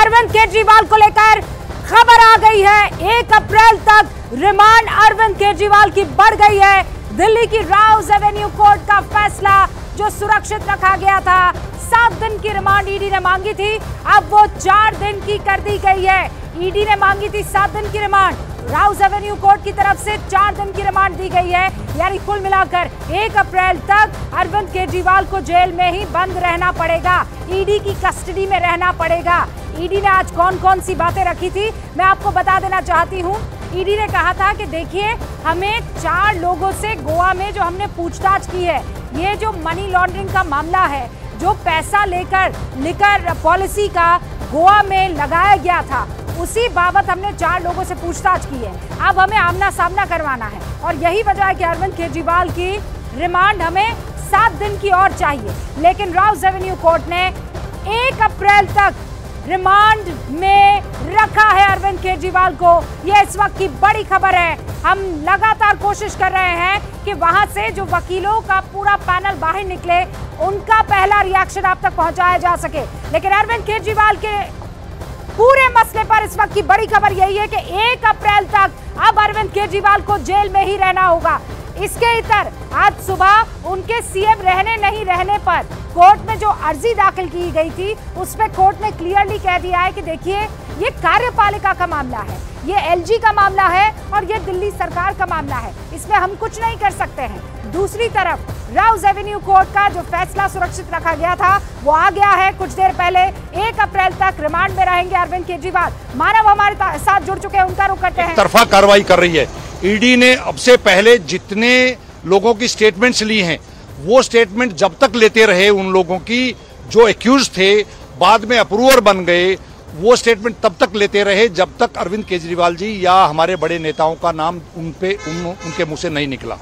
अरविंद केजरीवाल को लेकर खबर आ गई है। 1 अप्रैल तक रिमांड अरविंद केजरीवाल की बढ़ गई है। दिल्ली की राउज एवेन्यू कोर्ट का फैसला जो सुरक्षित रखा गया था, 7 दिन की रिमांड ईडी ने मांगी थी, अब वो 4 दिन की कर दी गई है। ईडी ने मांगी थी 7 दिन की रिमांड, राउज एवेन्यू कोर्ट की तरफ से 4 दिन की रिमांड दी गई है। यानी कुल मिलाकर 1 अप्रैल तक अरविंद केजरीवाल को जेल में ही बंद रहना पड़ेगा, ईडी की कस्टडी में रहना पड़ेगा। ईडी ने आज कौन कौन सी बातें रखी थी मैं आपको बता देना चाहती हूँ। ईडी ने कहा था कि देखिए, हमें 4 लोगों से गोवा में जो हमने पूछताछ की है, ये जो मनी लॉन्ड्रिंग का मामला है, जो पैसा लेकर लिकर पॉलिसी का गोवा में लगाया गया था, उसी बाबत हमने 4 लोगों से पूछताछ की है। अब हमें आमना सामना करवाना है और यही वजह है कि अरविंद केजरीवाल की रिमांड हमें 7 दिन की और चाहिए। लेकिन राउज एवेन्यू कोर्ट ने 1 अप्रैल तक रिमांड में रखा है अरविंद केजरीवाल को। यह इस वक्त की बड़ी खबर है। हम लगातार कोशिश कर रहे हैं कि वहां से जो वकीलों का पूरा पैनल बाहर निकले, उनका पहला रिएक्शन आप तक पहुंचाया जा सके। लेकिन अरविंद केजरीवाल के पूरे मसले पर इस वक्त की बड़ी खबर यही है कि 1 अप्रैल तक अब अरविंद केजरीवाल को जेल में ही रहना होगा। इसके इतर आज सुबह उनके सीएम रहने नहीं रहने पर कोर्ट में जो अर्जी दाखिल की गई थी, उसमें कोर्ट ने क्लियरली कह दिया है कि देखिए, ये कार्यपालिका का मामला है, ये एलजी का मामला है और ये दिल्ली सरकार का मामला है, इसमें हम कुछ नहीं कर सकते हैं। दूसरी तरफ राउज एवेन्यू कोर्ट का जो फैसला सुरक्षित रखा गया था, वो आ गया है कुछ देर पहले। 1 अप्रैल तक रिमांड में रहेंगे अरविंद केजरीवाल। मानव हमारे साथ जुड़ चुके हैं, उनका रुख करते हैं। तरफा कार्रवाई कर रही है ईडी ने। अब से पहले जितने लोगों की स्टेटमेंट्स ली हैं, वो स्टेटमेंट जब तक लेते रहे उन लोगों की जो एक्यूज थे, बाद में अप्रूवर बन गए, वो स्टेटमेंट तब तक लेते रहे जब तक अरविंद केजरीवाल जी या हमारे बड़े नेताओं का नाम उनके मुंह से नहीं निकला।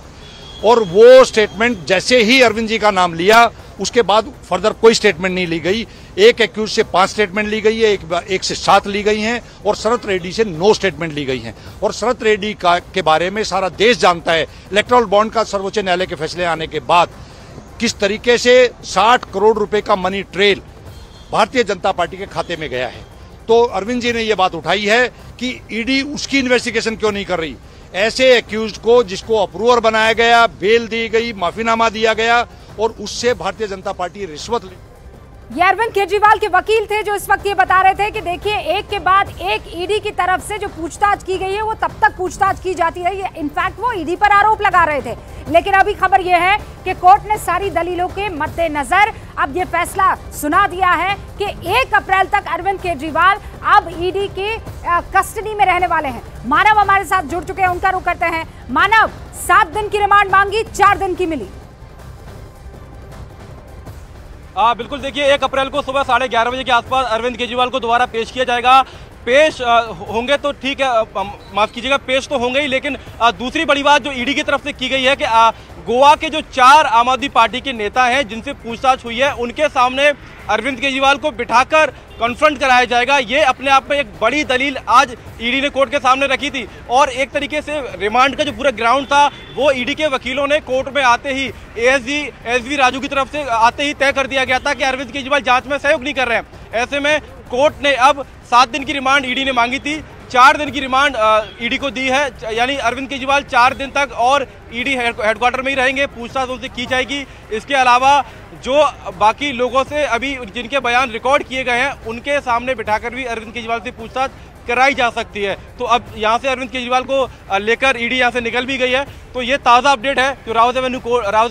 और वो स्टेटमेंट जैसे ही अरविंद जी का नाम लिया, उसके बाद फर्दर कोई स्टेटमेंट नहीं ली गई। एक एक्यूज से 5 स्टेटमेंट ली गई है, एक से 7 ली गई हैं और शरत रेड्डी से 9 स्टेटमेंट ली गई हैं। और शरत रेड्डी के बारे में सारा देश जानता है। इलेक्टोरल बॉन्ड का सर्वोच्च न्यायालय के फैसले आने के बाद किस तरीके से 60 करोड़ रुपए का money trail Bharatiya Janata party के खाते में गया है। तो अरविंद जी ने यह बात उठाई है कि ईडी उसकी इन्वेस्टिगेशन क्यों नहीं कर रही। ऐसे एक्यूज को जिसको अप्रूवर बनाया गया, बेल दी गई, माफीनामा दिया गया और उससे भारतीय जनता पार्टी रिश्वत ली। ये अरविंद केजरीवाल के वकील थे जो इस वक्त ये बता रहे थे कि देखिए, एक के बाद एक ईडी की तरफ से जो पूछताछ की गई है, वो तब तक पूछताछ की जाती रही है। इनफैक्ट वो ईडी पर आरोप लगा रहे थे। लेकिन अभी खबर ये है कि कोर्ट ने सारी दलीलों के मद्देनजर अब ये फैसला सुना दिया है कि 1 अप्रैल तक अरविंद केजरीवाल अब ईडी की कस्टडी में रहने वाले हैं। मानव हमारे साथ जुड़ चुके हैं, उनका रुख करते हैं। मानव, 7 दिन की रिमांड मांगी, 4 दिन की मिली। बिल्कुल, देखिए, 1 अप्रैल को सुबह 11:30 बजे के आसपास अरविंद केजरीवाल को दोबारा पेश किया जाएगा। पेश होंगे तो ठीक है, माफ कीजिएगा, पेश तो होंगे ही। लेकिन दूसरी बड़ी बात जो ईडी की तरफ से की गई है कि गोवा के जो 4 आम आदमी पार्टी के नेता हैं जिनसे पूछताछ हुई है, उनके सामने अरविंद केजरीवाल को बिठाकर कॉन्फ्रंट कराया जाएगा। ये अपने आप में एक बड़ी दलील आज ईडी ने कोर्ट के सामने रखी थी। और एक तरीके से रिमांड का जो पूरा ग्राउंड था, वो ईडी के वकीलों ने कोर्ट में आते ही एसवी राजू की तरफ से आते ही तय कर दिया गया था कि अरविंद केजरीवाल जांच में सहयोग नहीं कर रहे हैं। ऐसे में कोर्ट ने अब 7 दिन की रिमांड ईडी ने मांगी थी, 4 दिन की रिमांड ईडी को दी है। यानी अरविंद केजरीवाल 4 दिन तक और ईडी हेडक्वार्टर में ही रहेंगे, पूछताछ उनसे की जाएगी। इसके अलावा जो बाकी लोगों से अभी जिनके बयान रिकॉर्ड किए गए हैं, उनके सामने बिठाकर भी अरविंद केजरीवाल से पूछताछ कराई जा सकती है। तो अब यहाँ से अरविंद केजरीवाल को लेकर ईडी यहाँ से निकल भी गई है। तो ये ताज़ा अपडेट है जो राउज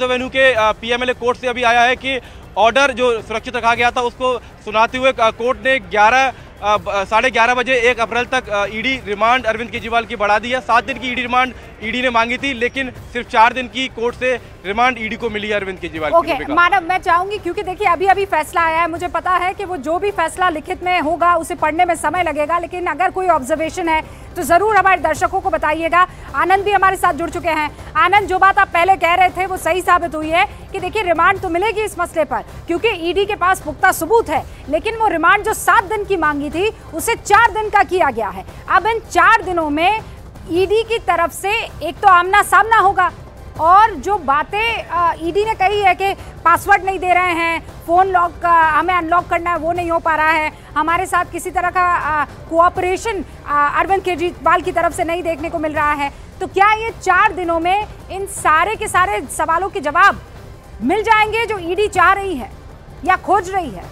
एवेन्यू के पीएमएलए कोर्ट से अभी आया है कि ऑर्डर जो सुरक्षित रखा गया था, उसको सुनाते हुए कोर्ट ने 11:30 बजे 1 अप्रैल तक ईडी रिमांड अरविंद केजरीवाल की बढ़ा दी है। 7 दिन की ईडी रिमांड ईडी ने मांगी थी, लेकिन सिर्फ 4 दिन की कोर्ट से रिमांड ईडी को मिली है अरविंद केजरीवाल की। मानव, मैं चाहूंगी, क्योंकि देखिए अभी फैसला आया है, मुझे पता है कि वो जो भी फैसला लिखित में होगा उसे पढ़ने में समय लगेगा, लेकिन अगर कोई ऑब्जर्वेशन है तो जरूर हमारे दर्शकों को बताइएगा। आनंद भी हमारे साथ जुड़ चुके हैं। आनंद, जो बात आप पहले कह रहे थे वो सही साबित हुई है कि देखिए, रिमांड तो मिलेगी इस मसले पर, क्योंकि ईडी के पास पुख्ता सबूत है। लेकिन वो रिमांड जो 7 दिन की मांगी थी, उसे 4 दिन का किया गया है। अब इन 4 दिनों में ईडी की तरफ से एक तो आमना सामना होगा, और जो बातें ईडी ने कही है कि पासवर्ड नहीं दे रहे हैं, फोन लॉक हमें अनलॉक करना है वो नहीं हो पा रहा है, हमारे साथ किसी तरह का कोऑपरेशन अरविंद केजरीवाल की तरफ से नहीं देखने को मिल रहा है, तो क्या ये 4 दिनों में इन सारे के सारे सवालों के जवाब मिल जाएंगे जो ईडी चाह रही है या खोज रही है?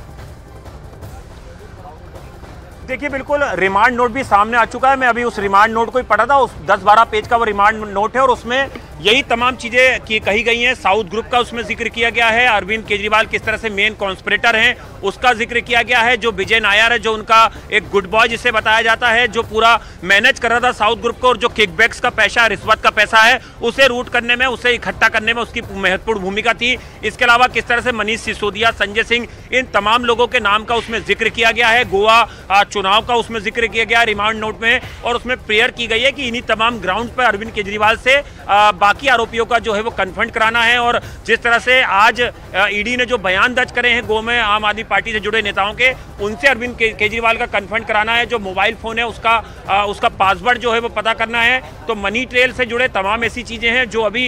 देखिए, बिल्कुल रिमांड नोट भी सामने आ चुका है। मैं अभी उस रिमांड नोट को ही पढ़ा था, उस 10-12 पेज का वो रिमांड नोट है और उसमें यही तमाम चीजें कही गई हैं। साउथ ग्रुप का उसमें जिक्र किया गया है, अरविंद केजरीवाल किस तरह से मेन कॉन्स्पिरेटर हैं उसका जिक्र किया गया है। जो विजय नायर है, जो उनका एक गुड बॉय जिसे बताया जाता है, जो पूरा मैनेज कर रहा था साउथ ग्रुप को, और जो किकबैक्स का पैसा, रिश्वत का पैसा है उसे रूट करने में, उसे इकट्ठा करने में उसकी महत्वपूर्ण भूमिका थी। इसके अलावा किस तरह से मनीष सिसोदिया, संजय सिंह, इन तमाम लोगों के नाम का उसमें जिक्र किया गया है। गोवा चुनाव का उसमें जिक्र किया गया रिमांड नोट में, और उसमें प्रेयर की गई है कि इन्हीं तमाम ग्राउंड पर अरविंद केजरीवाल से बाकी आरोपियों का जो है वो कन्फ्रंट कराना है। और जिस तरह से आज ईडी ने जो बयान दर्ज करे हैं गो में आम आदमी पार्टी से जुड़े नेताओं के, उनसे अरविंद केजरीवाल का कन्फ्रंट कराना है। जो मोबाइल फोन है उसका पासवर्ड जो है वो पता करना है। तो मनी ट्रेल से जुड़े तमाम ऐसी चीजें हैं जो अभी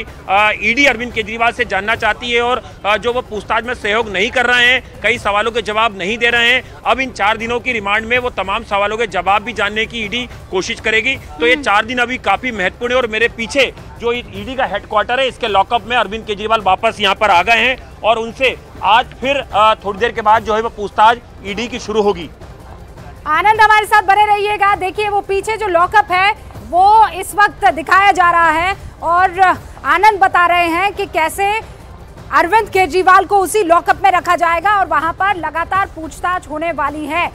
ईडी अरविंद केजरीवाल से जानना चाहती है, और जो वो पूछताछ में सहयोग नहीं कर रहे हैं, कई सवालों के जवाब नहीं दे रहे हैं। अब इन 4 दिनों की रिमांड में वो तमाम सवालों के जवाब भी जानने की ईडी कोशिश करेगी। तो ये 4 दिन अभी काफी महत्वपूर्ण है। और मेरे पीछे जो ईडी का हेडक्वार्टर है, इसके लॉकअप में अरविंद केजरीवाल वापस यहाँ पर आ गए हैं, और उनसे आज फिर थोड़ी देर के बाद जो है वो पूछताछ ईडी की शुरू होगी। आनंद हमारे साथ बने रहिएगा। देखिए, वो पीछे जो लॉकअप है वो इस वक्त दिखाया जा रहा है, और आनंद बता रहे हैं कि कैसे अरविंद केजरीवाल को उसी लॉकअप में रखा जाएगा और वहां पर लगातार पूछताछ होने वाली है।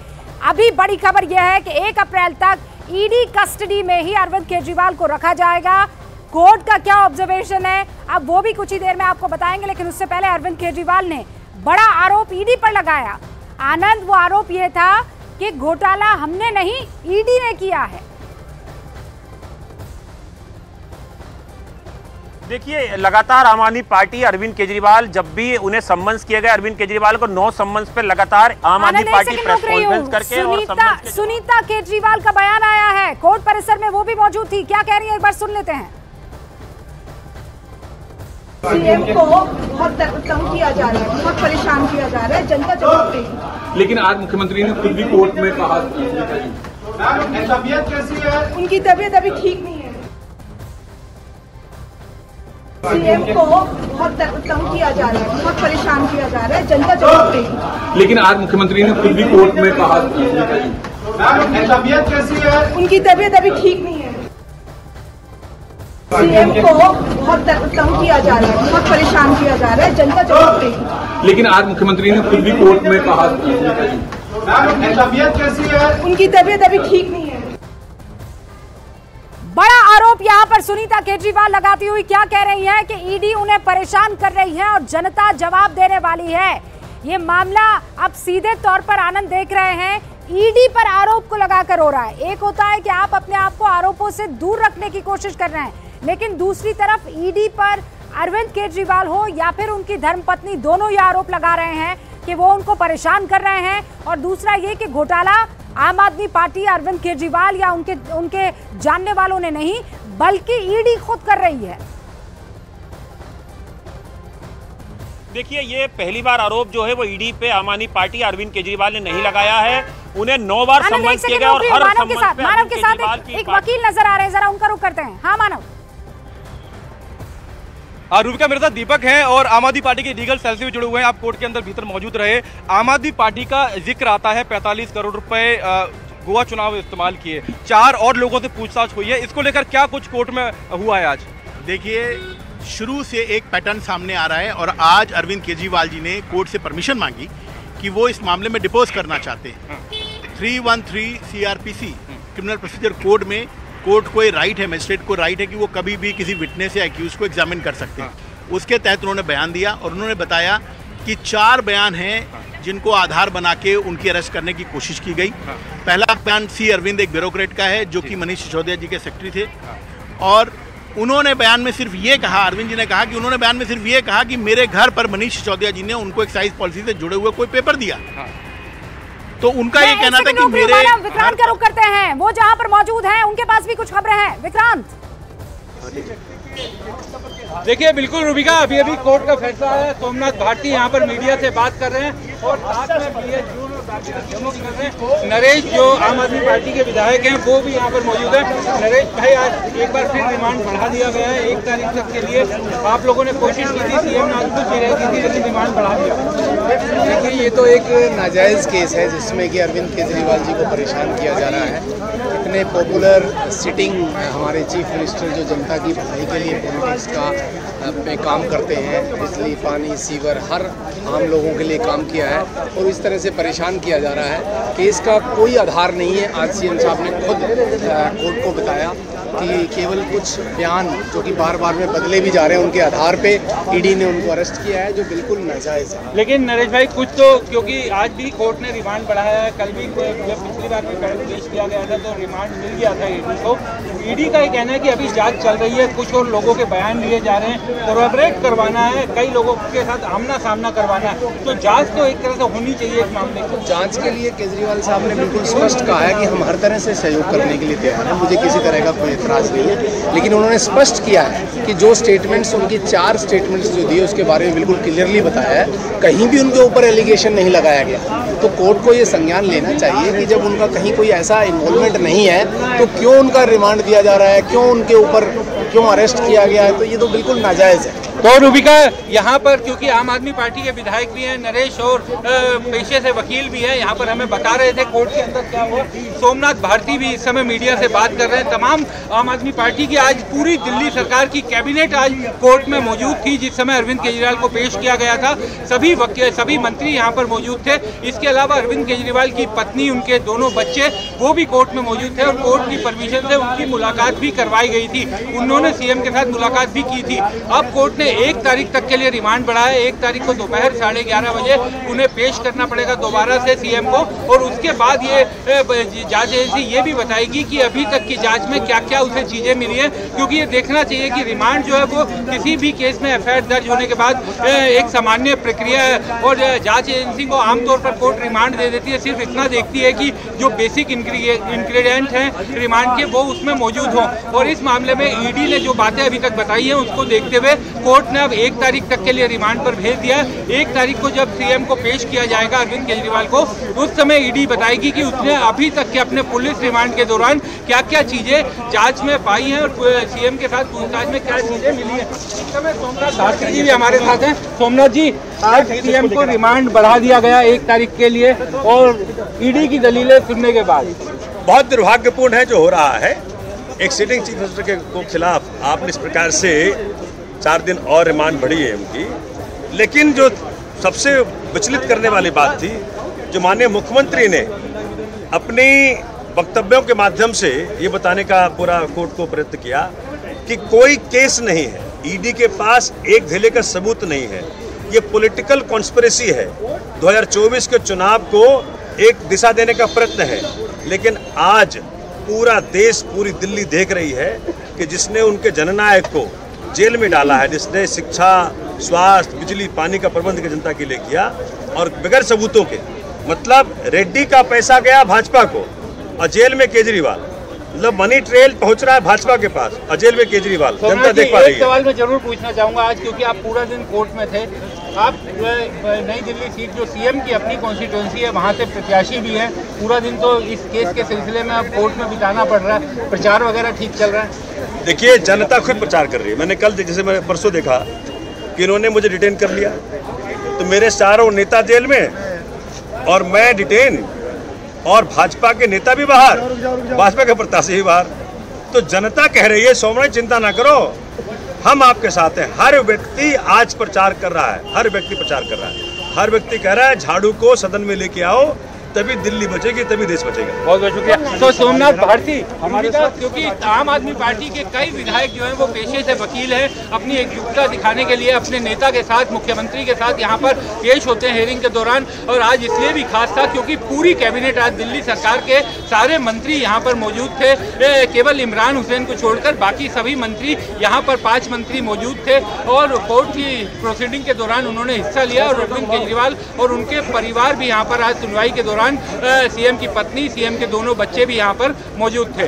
अभी बड़ी खबर यह है कि 1 अप्रैल तक ईडी कस्टडी में ही अरविंद केजरीवाल को रखा जाएगा। कोर्ट का क्या ऑब्जर्वेशन है अब वो भी कुछ ही देर में आपको बताएंगे, लेकिन उससे पहले अरविंद केजरीवाल ने बड़ा आरोप ईडी पर लगाया। आनंद, वो आरोप यह था कि घोटाला हमने नहीं, ईडी ने किया है। देखिए, लगातार आम आदमी पार्टी अरविंद केजरीवाल, जब भी उन्हें सम्मन्स किया गया अरविंद केजरीवाल को 9 सम्मन्स पर लगातार आम आदमी पार्टी प्रेस कॉन्फ्रेंस करके और सुनीता केजरीवाल का बयान आया है, कोर्ट परिसर में वो भी मौजूद थी, क्या कह रही है एक बार सुन लेते हैं। सीएम को बहुत तंग किया जा रहा है, बहुत परेशान किया जा रहा है, जनता जवाब देगी। लेकिन आज मुख्यमंत्री ने खुद भी कोर्ट में कहा उनकी तबीयत कैसी है? उनकी तबीयत अभी ठीक नहीं है। सीएम को बहुत तंग किया जा रहा है, बहुत परेशान किया जा रहा है, जनता जवाब देगी। लेकिन आज मुख्यमंत्री ने खुद भी कोर्ट में कहा उनकी तबीयत कैसी है? उनकी तबीयत अभी ठीक नहीं है। सीएम को बहुत तंग किया जा रहा है, बहुत परेशान किया जा रहा है, जनता जवाब देगी। लेकिन आज मुख्यमंत्री ने खुद भी कोर्ट में कहा उनकी तबीयत कैसी है? उनकी तबीयत अभी ठीक नहीं है। बड़ा आरोप यहां पर सुनीता केजरीवाल लगाती हुई क्या कह रही हैं कि ईडी उन्हें परेशान कर रही है और जनता जवाब देने वाली है। ये मामला अब सीधे तौर पर आनंद देख रहे हैं, ईडी पर आरोप को लगाकर हो रहा है। एक होता है कि आप अपने आप को आरोपों से दूर रखने की कोशिश कर रहे हैं, लेकिन दूसरी तरफ ईडी पर अरविंद केजरीवाल हो या फिर उनकी धर्मपत्नी, दोनों ये आरोप लगा रहे हैं कि वो उनको परेशान कर रहे हैं। और दूसरा ये कि घोटाला आम आदमी पार्टी, अरविंद केजरीवाल या उनके जानने वालों ने नहीं, बल्कि ईडी खुद कर रही है। देखिए, ये पहली बार आरोप जो है वो ईडी पे आम आदमी पार्टी अरविंद केजरीवाल ने नहीं लगाया है। उन्हें 9 बार सम्मन्स किया गया और हर मानव के साथ एक वकील नजर आ रहे हैं, जरा उनका रुख करते हैं। हाँ मानव। रूबिका, मेरे साथ दीपक हैं और आम आदमी पार्टी के लीगल सेल से भी जुड़े हुए हैं। आप कोर्ट के अंदर भीतर मौजूद रहे। आम आदमी पार्टी का जिक्र आता है 45 करोड़ रुपए गोवा चुनाव इस्तेमाल किए, 4 और लोगों से पूछताछ हुई है, इसको लेकर क्या कुछ कोर्ट में हुआ है आज? देखिए, शुरू से एक पैटर्न सामने आ रहा है और आज अरविंद केजरीवाल जी ने कोर्ट से परमिशन मांगी कि वो इस मामले में डिपोज करना चाहते हैं। 313 CRPC क्रिमिनल प्रोसीजर कोड में कोर्ट को ये राइट है, मजिस्ट्रेट को राइट है कि वो कभी भी किसी विटनेस या एक्यूज को एग्जामिन कर सकते हैं। उसके तहत उन्होंने बयान दिया और उन्होंने बताया कि 4 बयान हैं जिनको आधार बना के उनकी अरेस्ट करने की कोशिश की गई। पहला बयान सी अरविंद, एक ब्यूरोक्रेट का है जो कि मनीष सिसोदिया जी के सेक्रेटरी थे, और उन्होंने बयान में सिर्फ ये कहा, अरविंद जी ने कहा कि उन्होंने बयान में सिर्फ ये कहा कि मेरे घर पर मनीष सिसोदिया जी ने उनको एक्साइज पॉलिसी से जुड़े हुए कोई पेपर दिया। तो उनका ये कहना था कि मेरे विक्रांत का रुख करते हैं, वो जहां पर मौजूद हैं उनके पास भी कुछ खबरें हैं। विक्रांत, देखिए बिल्कुल रूबिका, अभी कोर्ट का फैसला है। सोमनाथ भारती यहाँ पर मीडिया से बात कर रहे हैं और साथ में दोनों कर रहे हैं। नरेश जो आम आदमी पार्टी के विधायक हैं वो भी यहाँ पर मौजूद है। नरेश भाई, आज एक बार फिर रिमांड बढ़ा दिया गया है 1 तारीख तक के लिए। आप लोगों ने कोशिश की थी, सीएम ने आज कुछ रह की थी, लेकिन रिमांड बढ़ा दिया। देखिए, ये तो एक नाजायज़ केस है जिसमें कि अरविंद केजरीवाल जी को परेशान किया जा रहा है। इतने पॉपुलर सिटिंग हमारे चीफ मिनिस्टर जो जनता की भलाई के लिए पॉलिटिक्स का पे काम करते हैं, बिजली, पानी, सीवर, हर आम लोगों के लिए काम किया है और इस तरह से परेशान किया जा रहा है। केस का कोई आधार नहीं है। आज सीएम साहब ने खुद कोर्ट को बताया कि केवल कुछ बयान जो कि बार बार में बदले भी जा रहे हैं, उनके आधार पे ईडी ने उनको अरेस्ट किया है, जो बिल्कुल नाजायज़ है। लेकिन नरेश भाई, कुछ तो, क्योंकि आज भी कोर्ट ने रिमांड बढ़ाया है, कल भी जब पिछली बार भी पेश किया गया था तो रिमांड मिल गया था ईडी को। ईडी का ये कहना है कि अभी जांच चल रही है, कुछ और लोगों के बयान लिए जा रहे हैं, कोरैबोरेट करवाना है, कई लोगों के साथ आमना सामना करवाना है, तो जांच तो एक तरह से होनी चाहिए इस मामले की। जांच के लिए केजरीवाल साहब ने बिल्कुल स्पष्ट कहा है कि हम हर तरह से सहयोग करने के लिए तैयार हैं, मुझे किसी तरह का कोई एतराज़ नहीं है। लेकिन उन्होंने स्पष्ट किया है कि जो स्टेटमेंट्स, उनकी 4 स्टेटमेंट्स जो दिए उसके बारे में बिल्कुल क्लियरली बताया है, कहीं भी उनके ऊपर एलिगेशन नहीं लगाया गया। तो कोर्ट को ये संज्ञान लेना चाहिए कि जब उनका कहीं कोई ऐसा इन्वॉल्वमेंट नहीं है तो क्यों उनका रिमांड दिया जा रहा है, क्यों उनके ऊपर क्यों अरेस्ट किया गया है, तो ये तो बिल्कुल नाजायज़ है। तो रूबिका, यहाँ पर क्योंकि आम आदमी पार्टी के विधायक भी हैं नरेश और पेशे से वकील भी हैं, यहाँ पर हमें बता रहे थे कोर्ट के अंदर क्या हुआ। सोमनाथ भारती भी इस समय मीडिया से बात कर रहे हैं। तमाम आम आदमी पार्टी की आज पूरी दिल्ली सरकार की कैबिनेट आज कोर्ट में मौजूद थी जिस समय अरविंद केजरीवाल को पेश किया गया था। सभी मंत्री यहाँ पर मौजूद थे। इसके अलावा अरविंद केजरीवाल की पत्नी, उनके दोनों बच्चे, वो भी कोर्ट में मौजूद थे और कोर्ट की परमिशन से उनकी मुलाकात भी करवाई गई थी। उन्होंने सीएम के साथ मुलाकात भी की थी। अब कोर्ट ने 1 तारीख तक के लिए रिमांड बढ़ाया। 1 तारीख को दोपहर 11:30 बजे उन्हें पेश करना पड़ेगा दोबारा से सीएम को, और उसके बाद ये जांच एजेंसी ये भी बताएगी कि अभी तक की जांच में क्या क्या उसे चीजें मिली हैं, क्योंकि ये देखना चाहिए कि रिमांड जो है वो किसी भी केस में एफआईआर दर्ज होने के बाद एक सामान्य प्रक्रिया है और जांच एजेंसी को आमतौर पर कोर्ट रिमांड दे देती है, सिर्फ इतना देखती है कि जो बेसिक इंग्रेडिएंट हैं रिमांड के वो उसमें मौजूद हों। और इस मामले में ईडी ने जो बातें अभी तक बताई हैं उसको देखते हुए कोर्ट ने अब 1 तारीख तक के लिए रिमांड पर भेज दिया। 1 तारीख को जब सीएम को पेश किया जाएगा अरविंद केजरीवाल को, उस समय ईडी बताएगी कि उसने अभी तक के अपने पुलिस रिमांड के दौरान क्या क्या चीजें जांच में पाई हैं और सीएम के साथ पूछताछ में क्या चीजें मिली हैं। इस समय सोमनाथ भारती जी भी हमारे साथ हैं। सोमनाथ जी, आज सीएम को रिमांड बढ़ा दिया गया 1 तारीख के लिए और ईडी की दलीलें सुनने के बाद बहुत दुर्भाग्यपूर्ण है जो हो रहा है। एक सिटिंग चीफ मिनिस्टर के खिलाफ आपने इस प्रकार से 4 दिन और रिमांड बढ़ी है उनकी। लेकिन जो सबसे विचलित करने वाली बात थी, जो माननीय मुख्यमंत्री ने अपनी वक्तव्यों के माध्यम से ये बताने का पूरा कोर्ट को प्रयत्न किया कि कोई केस नहीं है, ईडी के पास एक ढेले का सबूत नहीं है, ये पॉलिटिकल कॉन्स्पिरेसी है, 2024 के चुनाव को एक दिशा देने का प्रयत्न है। लेकिन आज पूरा देश, पूरी दिल्ली देख रही है कि जिसने उनके जननायक को जेल में डाला है, जिसने शिक्षा, स्वास्थ्य, बिजली, पानी का प्रबंध की जनता के लिए किया और बगैर सबूतों के, मतलब रेड्डी का पैसा गया भाजपा को और जेल में केजरीवाल, मतलब मनी ट्रेल पहुंच रहा है भाजपा के पास और जेल में केजरीवाल, जनता देख पा रही है। एक सवाल मैं जरूर पूछना चाहूंगा आज, क्योंकि आप पूरा दिन कोर्ट में थे। आप नई दिल्ली सीट जो सीएम की अपनी कॉन्स्टिट्यूंसी है वहाँ से प्रत्याशी भी हैं, पूरा दिन तो इस केस के सिलसिले में अब कोर्ट में बिताना पड़ रहा है, प्रचार वगैरह ठीक चल रहा है? देखिए, जनता खुद प्रचार कर रही है। मैंने कल, जैसे मैंने परसों देखा कि इन्होंने मुझे डिटेन कर लिया, तो मेरे चारों नेता जेल में और मैं डिटेन, और भाजपा के नेता भी बाहर, भाजपा के प्रत्याशी भी बाहर। तो जनता कह रही है सोमनाथ चिंता ना करो, हम आपके साथ हैं। हर व्यक्ति आज प्रचार कर रहा है, हर व्यक्ति प्रचार कर रहा है, हर व्यक्ति कह रहा है झाड़ू को सदन में लेके आओ, तभी दिल्ली बचेगी, तभी देश बचेगा। बहुत बहुत शुक्रिया। तो सोमनाथ भारती हमारे साथ, क्योंकि आम आदमी पार्टी के कई विधायक जो हैं वो पेशे से वकील हैं, अपनी एकजुटता दिखाने के लिए अपने नेता के साथ, मुख्यमंत्री के साथ यहाँ पर पेश होते हैं हेयरिंग के दौरान। और आज इसलिए भी खास था क्योंकि पूरी कैबिनेट, आज दिल्ली सरकार के सारे मंत्री यहाँ पर मौजूद थे। केवल इमरान हुसैन को छोड़कर बाकी सभी मंत्री यहाँ पर 5 मंत्री मौजूद थे और कोर्ट की प्रोसीडिंग के दौरान उन्होंने हिस्सा लिया। और अरविंद केजरीवाल और उनके परिवार भी यहाँ पर आज सुनवाई के दौरान, सीएम की पत्नी, सीएम के दोनों बच्चे भी यहाँ पर मौजूद थे।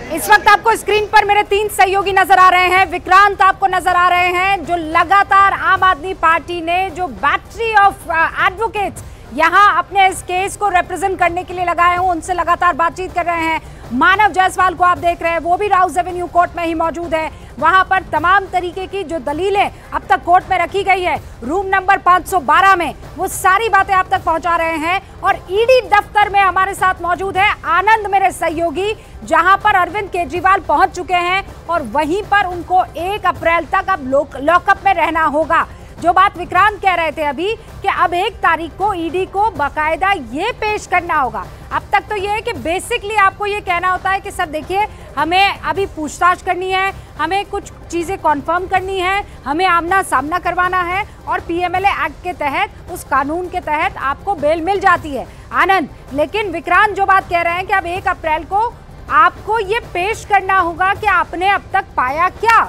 इस वक्त आपको स्क्रीन पर मेरे 3 सहयोगी नजर आ रहे हैं। विक्रांत आपको नजर आ रहे हैं, जो लगातार आम आदमी पार्टी ने जो बैटरी ऑफ एडवोकेट्स यहां अपने इस केस को रिप्रेजेंट करने के लिए लगाए हैं, उनसे लगातार बातचीत कर रहे हैं। मानव जायसवाल को आप देख रहे हैं, वो भी राउज एवेन्यू कोर्ट में ही मौजूद है। वहां पर तमाम तरीके की जो दलीलें अब तक कोर्ट में रखी गई है, रूम नंबर 512 में, वो सारी बातें आप तक पहुंचा रहे हैं। और ईडी दफ्तर में हमारे साथ मौजूद है आनंद, मेरे सहयोगी, जहां पर अरविंद केजरीवाल पहुंच चुके हैं और वहीं पर उनको 1 अप्रैल तक अब लॉकअप में रहना होगा। जो बात विक्रांत कह रहे थे अभी कि अब 1 तारीख को ईडी को बाकायदा ये पेश करना होगा। अब तक तो ये है कि बेसिकली आपको ये कहना होता है कि सर देखिए, हमें अभी पूछताछ करनी है, हमें कुछ चीज़ें कॉन्फर्म करनी है, हमें आमना सामना करवाना है और पीएमएलए एक्ट के तहत, उस कानून के तहत आपको बेल मिल जाती है आनंद। लेकिन विक्रांत जो बात कह रहे हैं कि अब 1 अप्रैल को आपको ये पेश करना होगा कि आपने अब तक पाया क्या।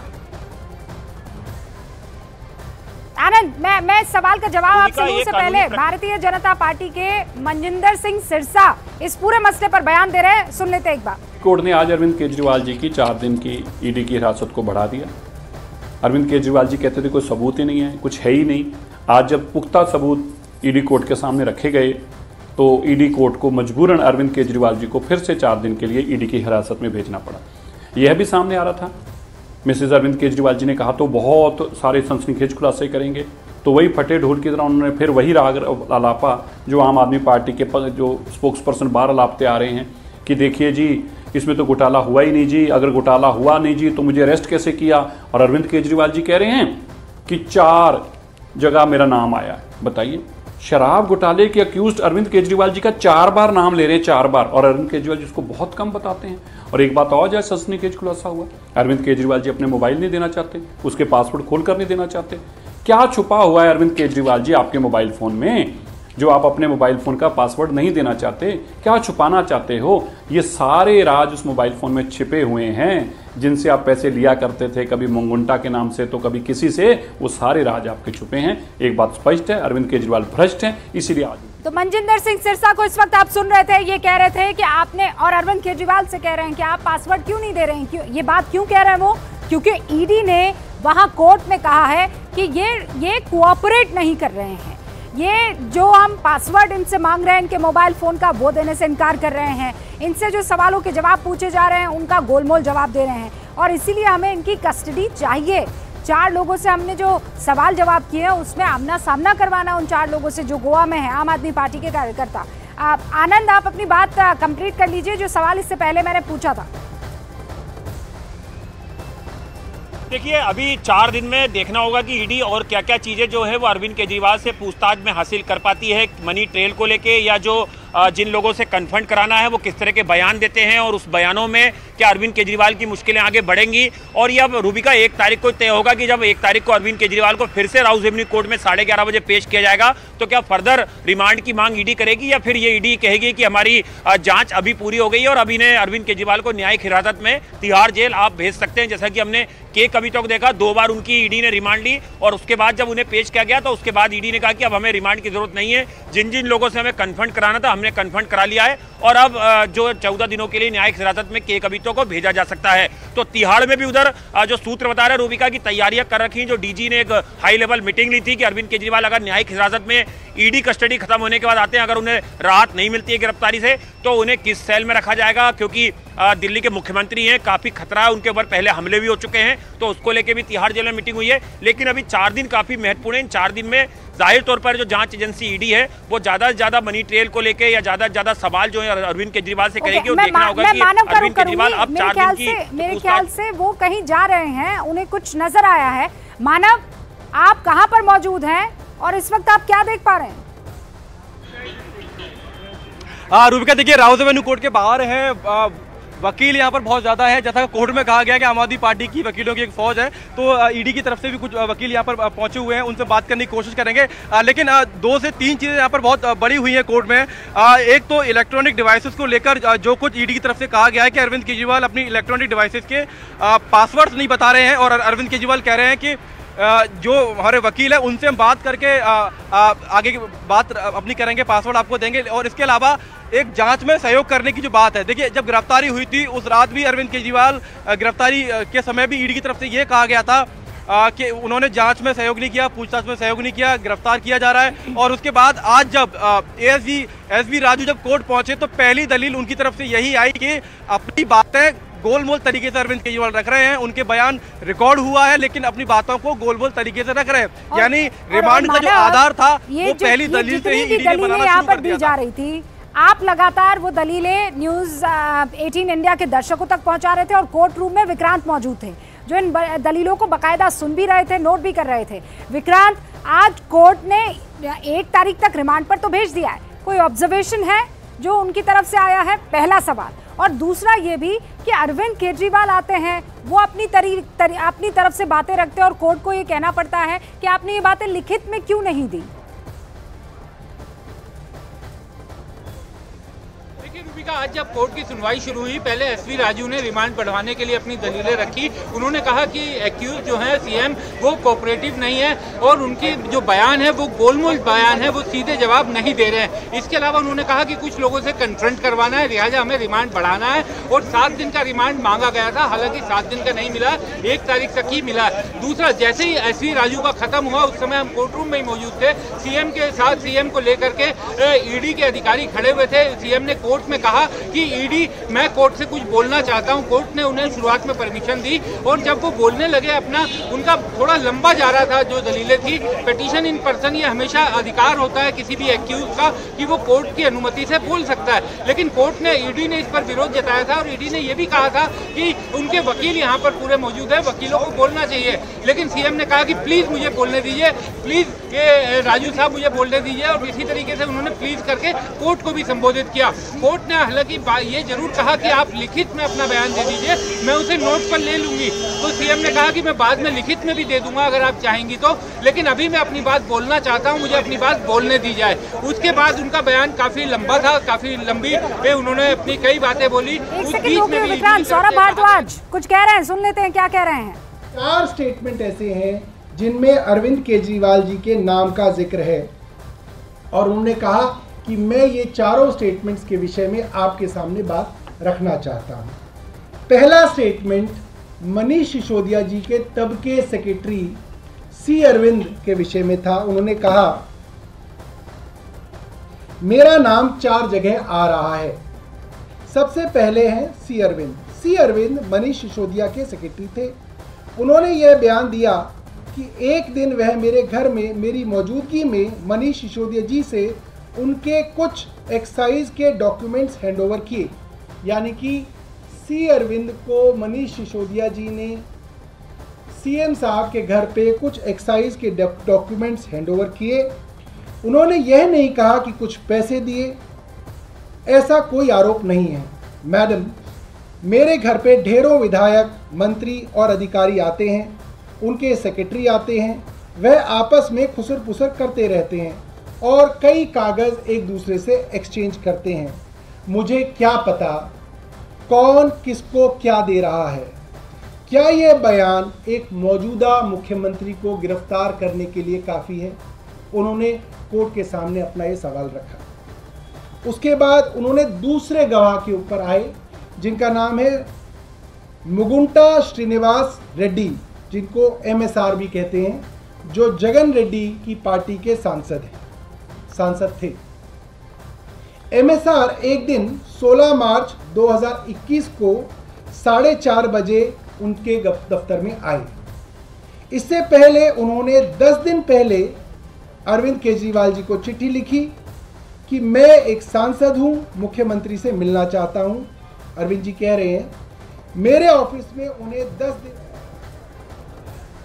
आनंद, मैं सवाल का जवाब आपसे लूं उससे पहले भारतीय जनता पार्टी के मनजिंदर सिंह सिरसा इस पूरे मसले पर बयान दे रहे हैं, सुन लेते एक बार। कोर्ट ने आज अरविंद केजरीवाल जी की 4 दिन की ईडी की हिरासत को बढ़ा दिया। अरविंद केजरीवाल जी कहते थे कोई सबूत ही नहीं है, कुछ है ही नहीं। आज जब पुख्ता सबूत ईडी कोर्ट के सामने रखे गए तो ईडी कोर्ट को मजबूरन अरविंद केजरीवाल जी को फिर से 4 दिन के लिए ईडी की हिरासत में भेजना पड़ा। यह भी सामने आ रहा था, मिसेज अरविंद केजरीवाल जी ने कहा तो बहुत सारे सनसनीखेज खुलासे करेंगे, तो वही फटे ढोल की तरह उन्होंने फिर वही राग अलापा जो आम आदमी पार्टी के जो स्पोक्स पर्सन बाहर अलापते आ रहे हैं कि देखिए जी, इसमें तो घोटाला हुआ ही नहीं जी, अगर घोटाला हुआ नहीं जी तो मुझे अरेस्ट कैसे किया। और अरविंद केजरीवाल जी कह रहे हैं कि 4 जगह मेरा नाम आया। बताइए, शराब घोटाले के अक्यूज्ड अरविंद केजरीवाल जी का 4 बार नाम ले रहे हैं, 4 बार, और अरविंद केजरीवाल जी उसको बहुत कम बताते हैं। और एक बात और, जैसे सनसनीखेज खुलासा हुआ, अरविंद केजरीवाल जी अपने मोबाइल नहीं देना चाहते, उसके पासवर्ड खोलकर नहीं देना चाहते। क्या छुपा हुआ है अरविंद केजरीवाल जी आपके मोबाइल फोन में, जो आप अपने मोबाइल फोन का पासवर्ड नहीं देना चाहते? क्या छुपाना चाहते हो? ये सारे राज उस मोबाइल फोन में छिपे हुए हैं, जिनसे आप पैसे लिया करते थे, कभी मुंगुंटा के नाम से तो कभी किसी से, वो सारे राज आपके छुपे हैं। एक बात स्पष्ट है, अरविंद केजरीवाल भ्रष्ट हैं, इसीलिए आज। तो मनजिंदर सिंह सिरसा को इस वक्त आप सुन रहे थे, ये कह रहे थे कि आपने, और अरविंद केजरीवाल से कह रहे हैं कि आप पासवर्ड क्यों नहीं दे रहे हैं। क्यों ये बात क्यों कह रहे हैं वो? क्योंकि ईडी ने वहां कोर्ट में कहा है कि ये कोऑपरेट नहीं कर रहे हैं, ये जो हम पासवर्ड इनसे मांग रहे हैं इनके मोबाइल फोन का, वो देने से इनकार कर रहे हैं, इनसे जो सवालों के जवाब पूछे जा रहे हैं उनका गोलमोल जवाब दे रहे हैं, और इसीलिए हमें इनकी कस्टडी चाहिए। 4 लोगों से हमने जो सवाल जवाब किए हैं उसमें आमना सामना करवाना उन 4 लोगों से जो गोवा में है, आम आदमी पार्टी के कार्यकर्ता। आनंद, आप अपनी बात कंप्लीट कर लीजिए, जो सवाल इससे पहले मैंने पूछा था। देखिए, अभी 4 दिन में देखना होगा कि ईडी और क्या क्या चीज़ें जो है वो अरविंद केजरीवाल से पूछताछ में हासिल कर पाती है, मनी ट्रेल को लेके, या जो जिन लोगों से कन्फ्रंट कराना है वो किस तरह के बयान देते हैं, और उस बयानों में क्या अरविंद केजरीवाल की मुश्किलें आगे बढ़ेंगी। और ये अब रूबिका 1 तारीख को तय होगा कि जब 1 तारीख को अरविंद केजरीवाल को फिर से राउज एवेन्यू कोर्ट में 11:30 बजे पेश किया जाएगा, तो क्या फर्दर रिमांड की मांग ईडी करेगी, या फिर ये ईडी कहेगी कि हमारी जांच अभी पूरी हो गई है और अभी ने अरविंद केजरीवाल को न्यायिक हिरासत में तिहाड़ जेल आप भेज सकते हैं। जैसा कि हमने के कविता को देखा, 2 बार उनकी ईडी ने रिमांड ली, और उसके बाद जब उन्हें पेश किया गया तो उसके बाद ईडी ने कहा कि अब हमें रिमांड की जरूरत नहीं है, जिन जिन लोगों से हमें कन्फ्रंट कराना था हमने कन्फ्रंट करा लिया है, और अब जो 14 दिनों के लिए न्यायिक हिरासत में के कविता को भेजा जा सकता है। तो तिहाड़ में भी उधर जो सूत्र बता रहे रूबिका की तैयारियां कर रखी, जो डीजी ने एक हाई लेवल मीटिंग ली थी कि अरविंद केजरीवाल अगर न्यायिक हिरासत में ईडी कस्टडी खत्म होने के बाद आते हैं, अगर उन्हें राहत नहीं मिलती है गिरफ्तारी से, तो उन्हें किस सेल में रखा जाएगा, क्योंकि दिल्ली के मुख्यमंत्री हैं, काफी खतरा है, उनके ऊपर पहले हमले भी हो चुके हैं, तो उसको लेके भी तिहाड़ जेल में मीटिंग हुई है। लेकिन अभी 4 दिन काफी महत्वपूर्ण है। इन 4 दिन में जाहिर तौर पर जो जांच एजेंसी ईडी है वो ज्यादा से ज्यादा मनी ट्रेल को लेके या ज्यादा से ज्यादा सवाल जो है अरविंद केजरीवाल से करेगी, और देखना होगा कि अरविंद केजरीवाल अब 4 दिन की, मेरे ख्याल से वो कहीं जा रहे हैं, उन्हें कुछ नजर आया है। मानव, आप कहां पर मौजूद हैं और इस वक्त आप क्या देख पा रहे हैं? रूबिका, देखिए राउज एवेन्यू कोर्ट के बाहर है, वकील यहाँ पर बहुत ज़्यादा है। जैसा कोर्ट में कहा गया कि आम आदमी पार्टी की वकीलों की एक फौज है, तो ईडी की तरफ से भी कुछ वकील यहाँ पर पहुंचे हुए हैं, उनसे बात करने की कोशिश करेंगे। लेकिन 2 से 3 चीज़ें यहाँ पर बहुत बड़ी हुई हैं कोर्ट में। एक तो इलेक्ट्रॉनिक डिवाइसेस को लेकर जो कुछ ईडी की तरफ से कहा गया है कि अरविंद केजरीवाल अपनी इलेक्ट्रॉनिक डिवाइसेस के पासवर्ड्स नहीं बता रहे हैं, और अरविंद केजरीवाल कह रहे हैं कि जो हमारे वकील है उनसे हम बात करके आगे की बात अपनी करेंगे, पासवर्ड आपको देंगे। और इसके अलावा एक जांच में सहयोग करने की जो बात है, देखिए जब गिरफ्तारी हुई थी उस रात भी अरविंद केजरीवाल गिरफ्तारी के समय भी ईडी की तरफ से ये कहा गया था कि उन्होंने जांच में सहयोग नहीं किया, पूछताछ में सहयोग नहीं किया, गिरफ्तार किया जा रहा है। और उसके बाद आज जब एसवी राजू जब कोर्ट पहुंचे तो पहली दलील उनकी तरफ से यही आई कि अपनी बातें गोलमोल तरीके से अरविंद केजरीवाल रख रहे हैं, उनके बयान रिकॉर्ड हुआ है लेकिन अपनी बातों को गोलमोल तरीके से रख रहे हैं। यानी रिमांड का जो आधार था वो पहली दलील से ही ईडी ने बनाना यहाँ पर शुरू कर दी दिया जा रही थी। आप लगातार वो दलीलें न्यूज़ 18 इंडिया के दर्शकों तक पहुंचा रहे थे और कोर्ट रूम में विक्रांत मौजूद थे जो इन दलीलों को बाकायदा सुन भी रहे थे, नोट भी कर रहे थे। विक्रांत, आज कोर्ट ने 1 तारीख तक रिमांड पर तो भेज दिया है, कोई ऑब्जर्वेशन है जो उनकी तरफ से आया है? पहला सवाल। और दूसरा ये भी कि अरविंद केजरीवाल आते हैं, वो अपनी तरफ से बातें रखते हैं और कोर्ट को ये कहना पड़ता है कि आपने ये बातें लिखित में क्यों नहीं दी? आज जब कोर्ट की सुनवाई शुरू हुई, पहले एसवी राजू ने रिमांड बढ़वाने के लिए अपनी दलीलें रखी। उन्होंने कहा कि एक्यूज जो है सीएम वो कोऑपरेटिव नहीं है और उनकी जो बयान है वो गोलमोल बयान है, वो सीधे जवाब नहीं दे रहे हैं। इसके अलावा उन्होंने कहा कि कुछ लोगों से कन्फ्रंट करवाना है, लिहाजा हमें रिमांड बढ़ाना है। और 7 दिन का रिमांड मांगा गया था, हालांकि 7 दिन का नहीं मिला, 1 तारीख तक ही मिला। दूसरा, जैसे ही एसवी राजू का खत्म हुआ उस समय हम कोर्ट रूम में ही मौजूद थे, सीएम के साथ सीएम को लेकर के ईडी के अधिकारी खड़े हुए थे। सीएम ने कोर्ट में कहा कि ईडी मैं कोर्ट से कुछ बोलना चाहता हूं। कोर्ट ने उन्हें शुरुआत में परमिशन दी और जब वो बोलने लगे अपना, उनका थोड़ा लंबा जा रहा था जो दलीलें थी। पिटीशन इन पर्सन ये हमेशा अधिकार होता है किसी भी एक्यूज का कि वो कोर्ट की अनुमति से बोल सकता है, लेकिन कोर्ट ने, ईडी ने इस पर विरोध जताया था और ईडी ने ये भी कहा था कि उनके वकील यहाँ पर पूरे मौजूद है, वकीलों को बोलना चाहिए। लेकिन सीएम ने कहा कि प्लीज मुझे बोलने दीजिए, प्लीज ये राजू साहब मुझे बोलने दीजिए। और इसी तरीके से उन्होंने प्लीज करके कोर्ट को भी संबोधित किया। कोर्ट ने हालांकि ये जरूर कहा कि आप लिखित में अपना बयान दे दीजिए, मैं उसे नोट पर ले लूंगी। तो सीएम ने कहा कि मैं बाद में लिखित में भी दे दूंगा अगर आप चाहेंगी तो, लेकिन अभी मैं अपनी बात बोलना चाहता हूं, मुझे अपनी बात बोलने दी जाए। उसके बाद उनका बयान काफी लंबा था, काफी लंबी उन्होंने अपनी कई बातें बोली। सौरभ भारद्वाज कुछ कह रहे हैं, सुन लेते हैं क्या कह रहे हैं। 4 स्टेटमेंट ऐसे हैं जिनमें अरविंद केजरीवाल जी के नाम का जिक्र है और उन्होंने कहा कि मैं ये चारों स्टेटमेंट्स के विषय में आपके सामने बात रखना चाहता हूं। पहला स्टेटमेंट मनीष सिसोदिया जी के तब के सेक्रेटरी सी अरविंद के विषय में था। उन्होंने कहा मेरा नाम 4 जगह आ रहा है। सबसे पहले हैं सी अरविंद। सी अरविंद मनीष सिसोदिया के सेक्रेटरी थे। उन्होंने यह बयान दिया कि एक दिन वह मेरे घर में मेरी मौजूदगी में मनीष सिसोदिया जी से उनके कुछ एक्साइज के डॉक्यूमेंट्स हैंडओवर किए। यानी कि सी अरविंद को मनीष सिसोदिया जी ने सीएम साहब के घर पे कुछ एक्साइज के डॉक्यूमेंट्स हैंडओवर किए। उन्होंने यह नहीं कहा कि कुछ पैसे दिए, ऐसा कोई आरोप नहीं है। मैडम, मेरे घर पे ढेरों विधायक, मंत्री और अधिकारी आते हैं, उनके सेक्रेटरी आते हैं, वह आपस में खुसर पुसर करते रहते हैं और कई कागज़ एक दूसरे से एक्सचेंज करते हैं। मुझे क्या पता कौन किसको क्या दे रहा है। क्या यह बयान एक मौजूदा मुख्यमंत्री को गिरफ्तार करने के लिए काफ़ी है? उन्होंने कोर्ट के सामने अपना ये सवाल रखा। उसके बाद उन्होंने दूसरे गवाह के ऊपर आए जिनका नाम है मुगुंटा श्रीनिवास रेड्डी, जिनको MSR भी कहते हैं, जो जगन रेड्डी की पार्टी के सांसद थे। MSR एक दिन 16 मार्च 2021 को 4:30 बजे उनके दफ्तर में आए। इससे पहले उन्होंने 10 दिन पहले अरविंद केजरीवाल जी को चिट्ठी लिखी कि मैं एक सांसद हूं, मुख्यमंत्री से मिलना चाहता हूं। अरविंद जी कह रहे हैं मेरे ऑफिस में उन्हें 10 दिन।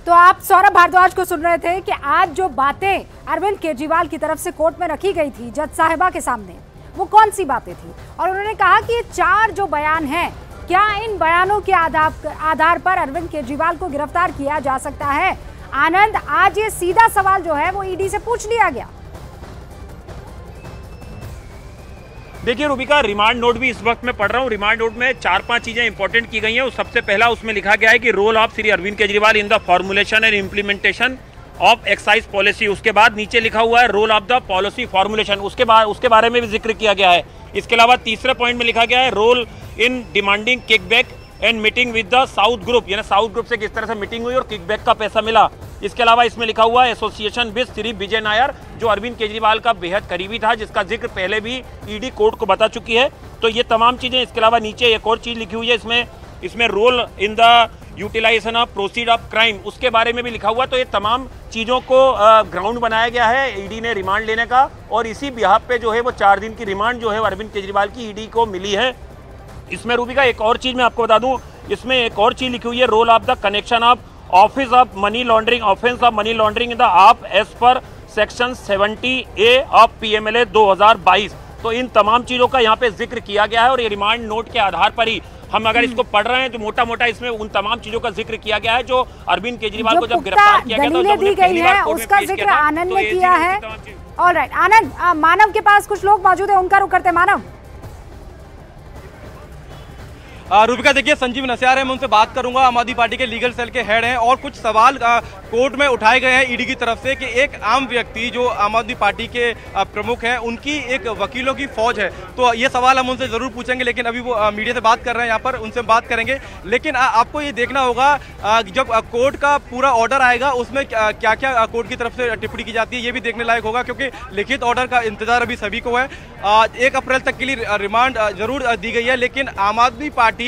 तो आप सौरभ भारद्वाज को सुन रहे थे कि आज जो बातें अरविंद केजरीवाल की तरफ से कोर्ट में रखी गई थी जज साहिबा के सामने, वो कौन सी बातें थी। और उन्होंने कहा कि ये 4 जो बयान हैं, क्या इन बयानों के आधार पर अरविंद केजरीवाल को गिरफ्तार किया जा सकता है? आनंद, आज ये सीधा सवाल जो है वो ईडी से पूछ लिया गया। देखिए रूबिका, रिमांड नोट भी इस वक्त मैं पढ़ रहा हूँ। रिमांड नोट में 4-5 चीजें इंपॉर्टेंट की गई हैं। सबसे पहला उसमें लिखा गया है कि role of Shri Arvind Kejriwal in the formulation and implementation of excise policy. उसके बाद नीचे लिखा हुआ है role of the policy formulation, उसके बारे में भी जिक्र किया गया है। इसके अलावा तीसरे पॉइंट में लिखा गया है role in demanding kickback and meeting with the South group, यानी साउथ ग्रुप से किस तरह से मीटिंग हुई और किकबैक का पैसा मिला। इसके अलावा इसमें लिखा हुआ है एसोसिएशन विद श्री विजय नायर, जो अरविंद केजरीवाल का बेहद करीबी था, जिसका जिक्र पहले भी ईडी कोर्ट को बता चुकी है। तो ये तमाम चीजें। इसके अलावा नीचे एक और चीज लिखी हुई है इसमें role in the utilization of proceed of crime, उसके बारे में भी लिखा हुआ। तो ये तमाम चीज़ों को ग्राउंड बनाया गया है ईडी ने रिमांड लेने का, और इसी बिहाफ पे जो है वो 4 दिन की रिमांड जो है अरविंद केजरीवाल की ईडी को मिली है। इसमें रूबिका एक और चीज़ मैं आपको बता दूं, इसमें एक और चीज़ लिखी हुई है role of the connection of office of money laundering, offence of money laundering in the आप एज पर सेक्शन 70A ऑफ PMLA 2022। तो इन तमाम चीज़ों का यहाँ पे जिक्र किया गया है, और ये रिमांड नोट के आधार पर ही हम अगर इसको पढ़ रहे हैं तो मोटा मोटा इसमें उन तमाम चीजों का जिक्र किया गया है जो अरविंद केजरीवाल को जब गिरफ्तार किया गया था दी गई है, उसका जिक्र आनंद ने किया है। ऑलराइट आनंद, मानव के पास कुछ लोग मौजूद है, उनका रुख करते हैं। मानव। रूबिका देखिए, संजीव नस्यार है, मैं उनसे बात करूंगा। आम आदमी पार्टी के लीगल सेल के हेड हैं, और कुछ सवाल कोर्ट में उठाए गए हैं ईडी की तरफ से कि एक आम व्यक्ति जो आम आदमी पार्टी के प्रमुख हैं, उनकी एक वकीलों की फौज है। तो ये सवाल हम उनसे जरूर पूछेंगे, लेकिन अभी वो मीडिया से बात कर रहे हैं यहाँ पर, उनसे बात करेंगे। लेकिन आपको ये देखना होगा जब कोर्ट का पूरा ऑर्डर आएगा उसमें क्या क्या कोर्ट की तरफ से टिप्पणी की जाती है, ये भी देखने लायक होगा, क्योंकि लिखित ऑर्डर का इंतजार अभी सभी को है। 1 अप्रैल तक के लिए रिमांड जरूर दी गई है, लेकिन आम आदमी पार्टी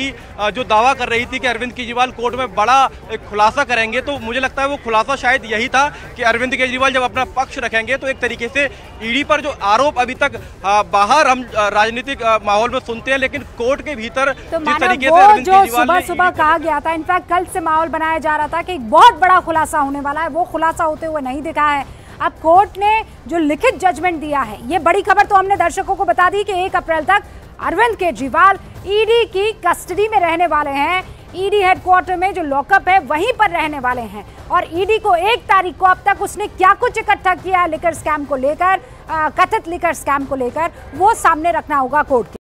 जो दावा कर रही थी कि अरविंद केजरीवाल कोर्ट में बड़ा खुलासा करेंगे, तो मुझे लगता है वो खुलासा शायद यही था कि अरविंद केजरीवाल जब अपना पक्ष रखेंगे तो एक तरीके से ईडी पर जो आरोप अभी तक बाहर हम राजनीतिक माहौल में सुनते हैं, लेकिन कोर्ट के भीतर तो जिस तरीके से अरविंद केजरीवाल ने सुबह कहा गया था, इनफैक्ट कल से माहौल बनाया जा रहा था कि एक बहुत बड़ा खुलासा होने वाला है, वो खुलासा होते हुए नहीं दिखा है। अब कोर्ट ने जो लिखित जजमेंट दिया है, ये बड़ी खबर तो हमने दर्शकों को बता दी कि 1 अप्रैल तक अरविंद केजरीवाल ईडी की कस्टडी में रहने वाले हैं। ईडी हेडक्वार्टर में जो लॉकअप है वहीं पर रहने वाले हैं, और ईडी को 1 तारीख को अब तक उसने क्या कुछ इकट्ठा किया है लिकर स्कैम को लेकर, कथित लिकर स्कैम को लेकर, वो सामने रखना होगा कोर्ट के।